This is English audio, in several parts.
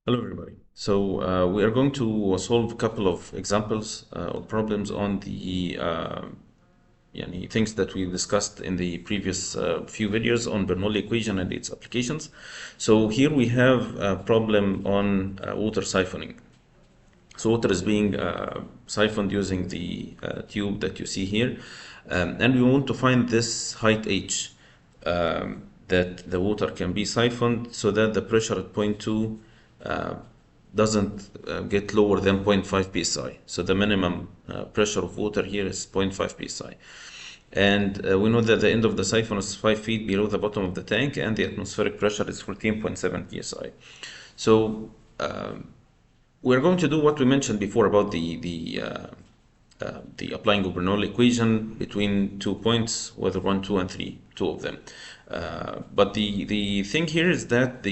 Hello, everybody. So we are going to solve a couple of examples or problems on the things that we discussed in the previous few videos on Bernoulli equation and its applications. So here we have a problem on water siphoning. So water is being siphoned using the tube that you see here, and we want to find this height h that the water can be siphoned so that the pressure at point 2 uh, doesn't get lower than 0.5 psi. So the minimum pressure of water here is 0.5 psi. And we know that the end of the siphon is 5 feet below the bottom of the tank, and the atmospheric pressure is 14.7 psi. So we're going to do what we mentioned before about the applying of Bernoulli equation between 2 points, whether 1, 2, and 3, two of them. But the thing here is that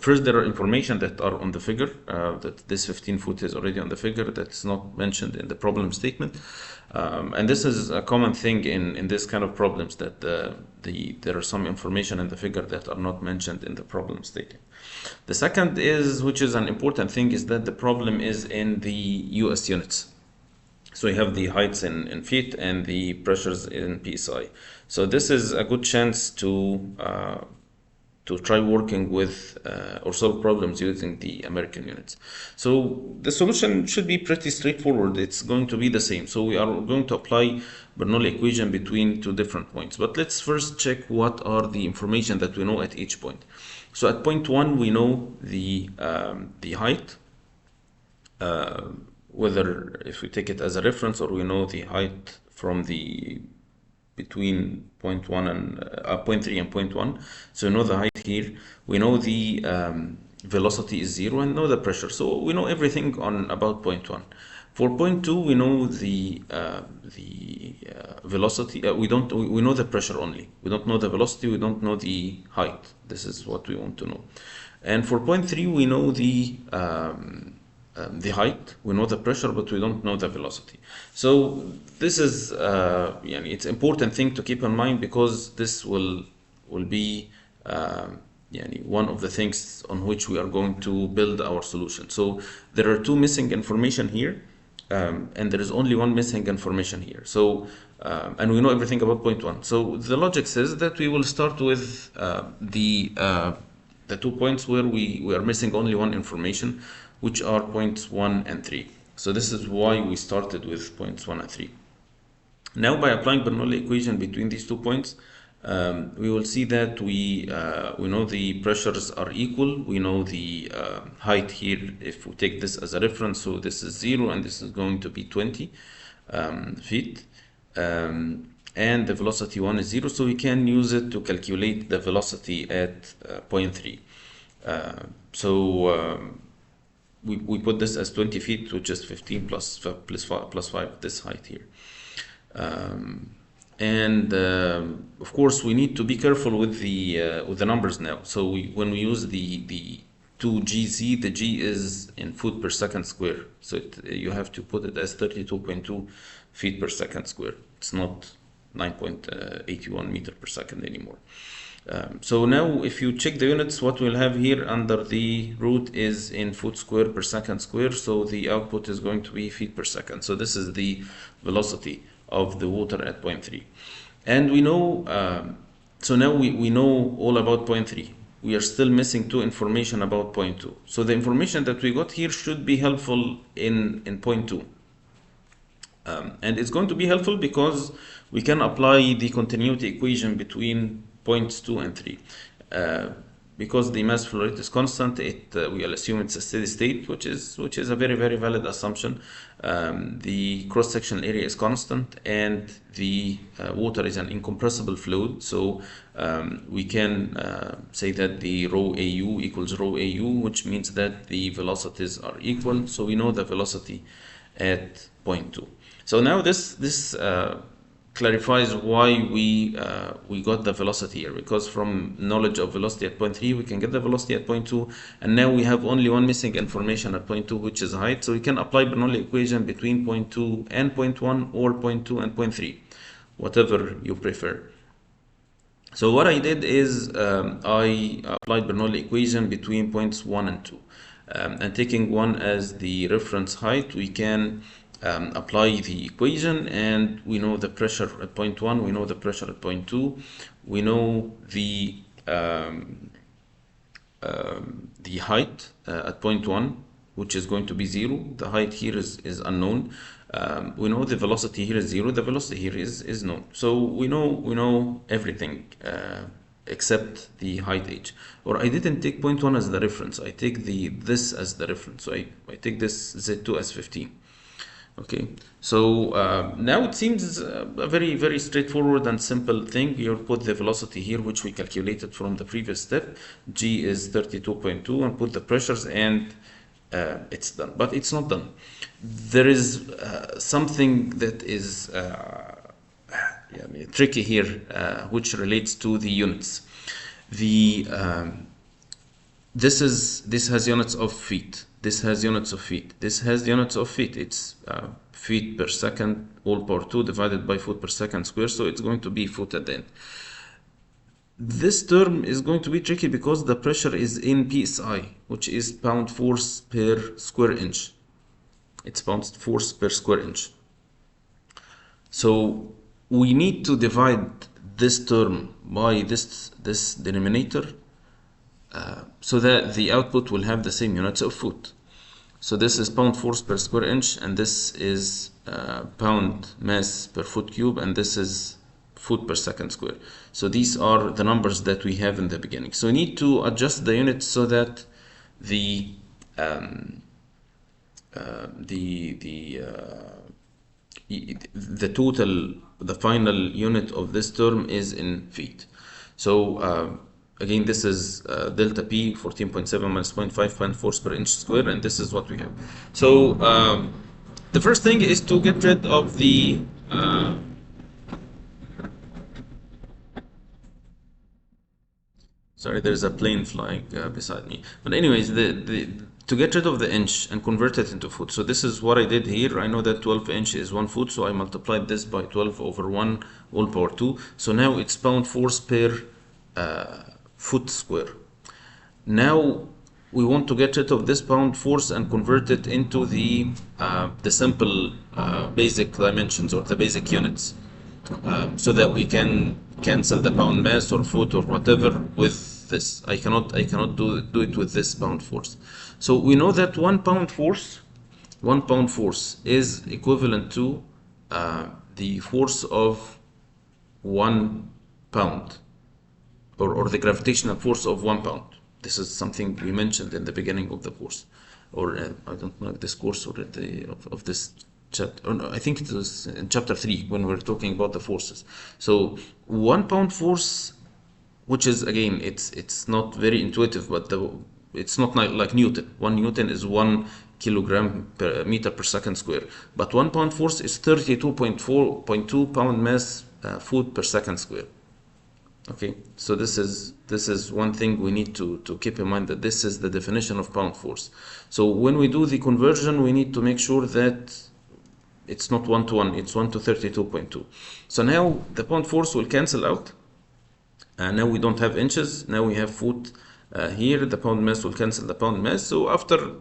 first there are information that are on the figure, that this 15 foot is already on the figure, that's not mentioned in the problem statement. And this is a common thing in this kind of problems, that there are some information in the figure that are not mentioned in the problem statement. The second is, which is an important thing, is that the problem is in the US units. So you have the heights in feet and the pressures in psi. So this is a good chance to try working with or solve problems using the American units. So the solution should be pretty straightforward. It's going to be the same. So we are going to apply Bernoulli equation between two different points. But let's first check what are the information that we know at each point. So at point 1 we know the height, whether if we take it as a reference, or we know the height from the between point 1 and point 3 and point 1. So we know the height here. We know the velocity is 0 and know the pressure. So we know everything on about point 1. For point 2, we know the velocity. We know the pressure only. We don't know the velocity. We don't know the height. This is what we want to know. And for point 3, we know the height, we know the pressure, but we don't know the velocity. So this is it's important thing to keep in mind, because this will be one of the things on which we are going to build our solution. So there are two missing information here, and there is only one missing information here. So and we know everything about point 1. So the logic says that we will start with the 2 points where we are missing only one information, which are points 1 and 3. So this is why we started with points 1 and 3. Now, by applying Bernoulli equation between these 2 points, we will see that we know the pressures are equal. We know the height here, if we take this as a reference, so this is 0 and this is going to be 20 feet. And the velocity 1 is 0, so we can use it to calculate the velocity at point 3. We put this as 20 feet, which is 15 plus 5, this height here. Of course, we need to be careful with the numbers now. So when we use the 2gz, the g is in foot per second square. So you have to put it as 32.2 feet per second square. It's not 9.81 meter per second anymore. So now if you check the units, what we'll have here under the root is in foot square per second square. So the output is going to be feet per second. So this is the velocity of the water at point 3. And we know, so now we know all about point 3. We are still missing two information about point 2. So the information that we got here should be helpful in point 2. And it's going to be helpful because we can apply the continuity equation between points 2 and 3. Because the mass flow rate is constant, we'll assume it's a steady state, which is a very, very valid assumption. The cross-sectional area is constant, and the water is an incompressible fluid. So we can say that the rho AU equals rho AU, which means that the velocities are equal. So we know the velocity at point 2. So now this clarifies why we got the velocity here, because from knowledge of velocity at point 3 we can get the velocity at point 2, and now we have only one missing information at point 2, which is height. So we can apply Bernoulli equation between point 2 and point 1, or point 2 and point 3, whatever you prefer. So what I did is I applied Bernoulli equation between points 1 and 2. And taking 1 as the reference height, we can apply the equation, and we know the pressure at point 1, we know the pressure at point 2, we know the height at point 1, which is going to be 0. The height here is unknown. We know the velocity here is 0. The velocity here is known. So we know everything except the height h. Or I didn't take point 1 as the reference. I take this as the reference. So I take this z2 as 15. Okay, so now it seems a very, very straightforward and simple thing. You put the velocity here, which we calculated from the previous step. G is 32.2, and put the pressures, and it's done. But it's not done. There is something that is tricky here, which relates to the units. This has units of feet. This has units of feet. This has units of feet. It's feet per second all power 2 divided by foot per second square. So it's going to be foot at the end. This term is going to be tricky because the pressure is in psi, which is pound force per square inch. It's pound force per square inch. So we need to divide this term by this denominator so that the output will have the same units of foot. So this is pound force per square inch, and this is pound mass per foot cube, and this is foot per second square. So these are the numbers that we have in the beginning. So we need to adjust the units so that the final unit of this term is in feet. So again, this is delta P 14.7 minus 0.5 pound force per inch square, and this is what we have. So the first thing is to get rid of the sorry, there's a plane flying beside me. But anyways, to get rid of the inch and convert it into foot. So this is what I did here. I know that 12 inch is 1 foot, so I multiplied this by 12 over 1 all power 2. So now it's pound force per foot square. Now we want to get rid of this pound force and convert it into the simple basic dimensions or the basic units, so that we can cancel the pound mass or foot or whatever with this. I cannot do it with this pound force. So we know that 1 pound force is equivalent to the force of 1 pound, or the gravitational force of 1 pound. This is something we mentioned in the beginning of the course, or I don't know if this course or of this chapter. Or no, I think it was in chapter 3 when we were talking about the forces. So 1 pound force, which is, again, it's not very intuitive, but it's not like Newton. 1 Newton is 1 kilogram per meter per second square, but 1 pound force is 32.2 pound mass foot per second square. Okay, so this is one thing we need to keep in mind, that this is the definition of pound force. So when we do the conversion, we need to make sure that it's not 1 to 1, it's 1 to 32.2. So now the pound force will cancel out, and now we don't have inches, now we have foot. Here the pound mass will cancel the pound mass. So after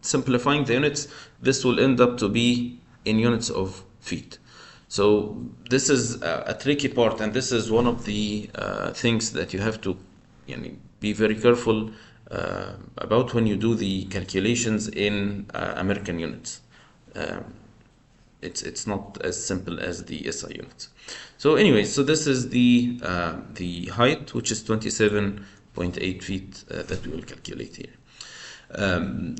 simplifying the units, this will end up to be in units of feet. So this is a tricky part, and this is one of the things that you have to be very careful about when you do the calculations in American units. It's not as simple as the SI units. So anyway, so this is the height, which is 27.8 feet that we will calculate here.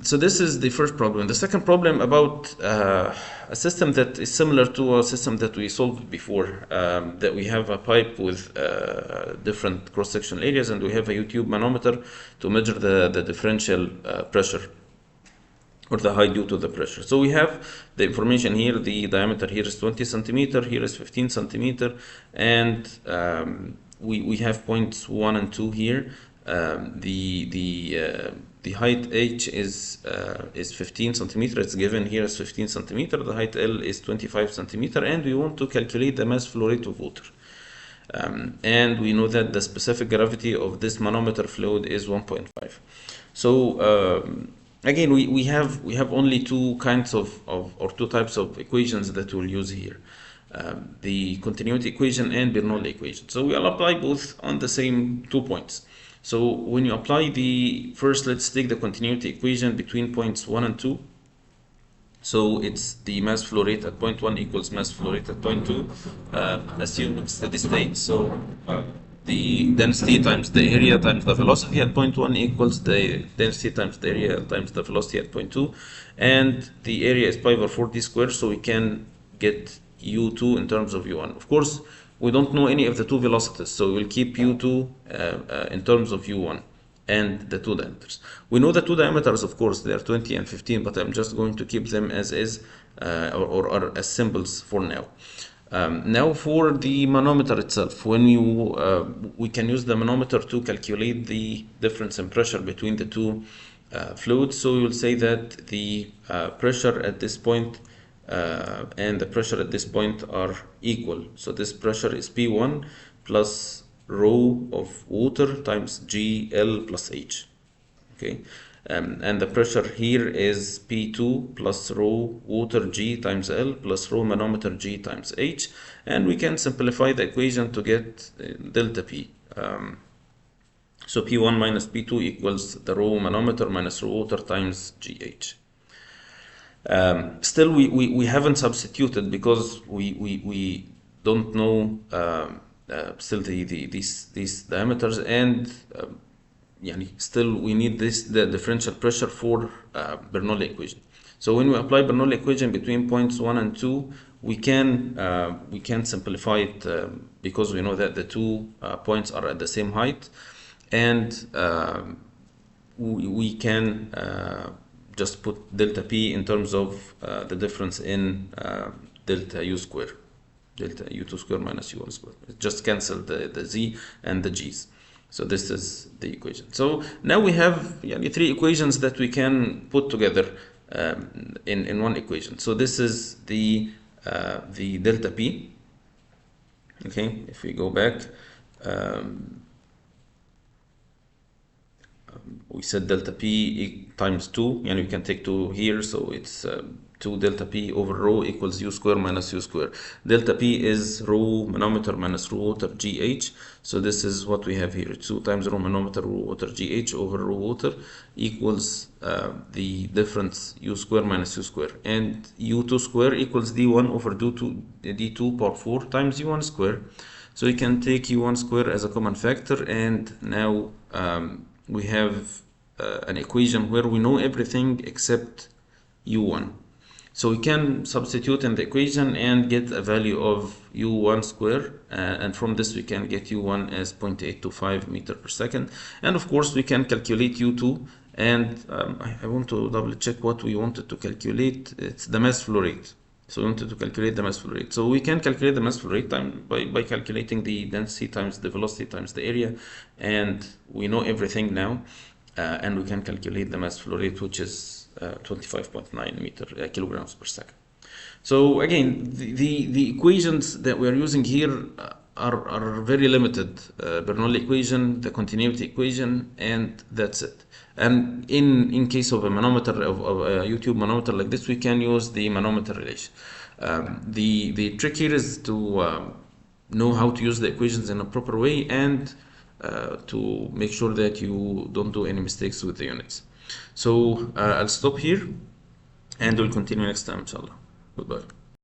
So this is the first problem. The second problem about a system that is similar to a system that we solved before, that we have a pipe with different cross-sectional areas, and we have a U-tube manometer to measure the differential pressure, or the height due to the pressure. So we have the information here. The diameter here is 20 centimeter, here is 15 centimeter, and we have points 1 and 2 here. The height h is 15 centimeter. It's given here as 15 centimeter. The height L is 25 centimeter, and we want to calculate the mass flow rate of water. And we know that the specific gravity of this manometer fluid is 1.5. So again, we have only two kinds of or two types of equations that we'll use here. The continuity equation and Bernoulli equation. So we'll apply both on the same 2 points. So when you apply the first, let's take the continuity equation between points 1 and 2. So it's the mass flow rate at point 1 equals mass flow rate at point 2, assuming steady state. So the density times the area times the velocity at point 1 equals the density times the area times the velocity at point 2. And the area is pi over 4d squared, so we can get u2 in terms of u1. Of course, we don't know any of the two velocities, so we'll keep u2 in terms of u1 and the two diameters. We know the two diameters, of course, they are 20 and 15, but I'm just going to keep them as is or as symbols for now. Now for the manometer itself, when we can use the manometer to calculate the difference in pressure between the two fluids. So we will say that the pressure at this point and the pressure at this point are equal. So this pressure is P1 plus rho of water times GL plus H. Okay, and the pressure here is P2 plus rho water G times L plus rho manometer G times H, and we can simplify the equation to get delta P. So P1 minus P2 equals the rho manometer minus rho water times GH. Still, we haven't substituted because we don't know still these diameters, and still we need the differential pressure for Bernoulli equation. So when we apply Bernoulli equation between points 1 and 2, we can simplify it because we know that the two points are at the same height, and we can just put delta P in terms of the difference in delta U square, delta U2 square minus U1 square. Just cancel the Z and the G's. So this is the equation. So now we have three equations that we can put together in one equation. So this is the delta P. Okay, if we go back, we said delta P times 2, and we can take 2 here, so it's 2 delta P over rho equals U square minus U square. Delta P is rho manometer minus rho water GH, so this is what we have here. 2 times rho manometer rho water GH over rho water equals the difference U square minus U square, and U2 square equals D1 over D2 power 4 times U1 square. So you can take U1 square as a common factor, and now we have an equation where we know everything except U1. So we can substitute in the equation and get a value of U1 square, and from this we can get U1 as 0.825 meter per second. And of course we can calculate U2, and I want to double check what we wanted to calculate. It's the mass flow rate. So we wanted to calculate the mass flow rate. So we can calculate the mass flow rate by calculating the density times the velocity times the area, and we know everything now, and we can calculate the mass flow rate, which is 25.9 kilograms per second. So again, the equations that we are using here are very limited. Bernoulli equation, the continuity equation, and that's it. And in case of a manometer, of a U-tube manometer like this, we can use the manometer relation. The trick here is to know how to use the equations in a proper way, and to make sure that you don't do any mistakes with the units. So I'll stop here, and we'll continue next time, inshallah. Goodbye.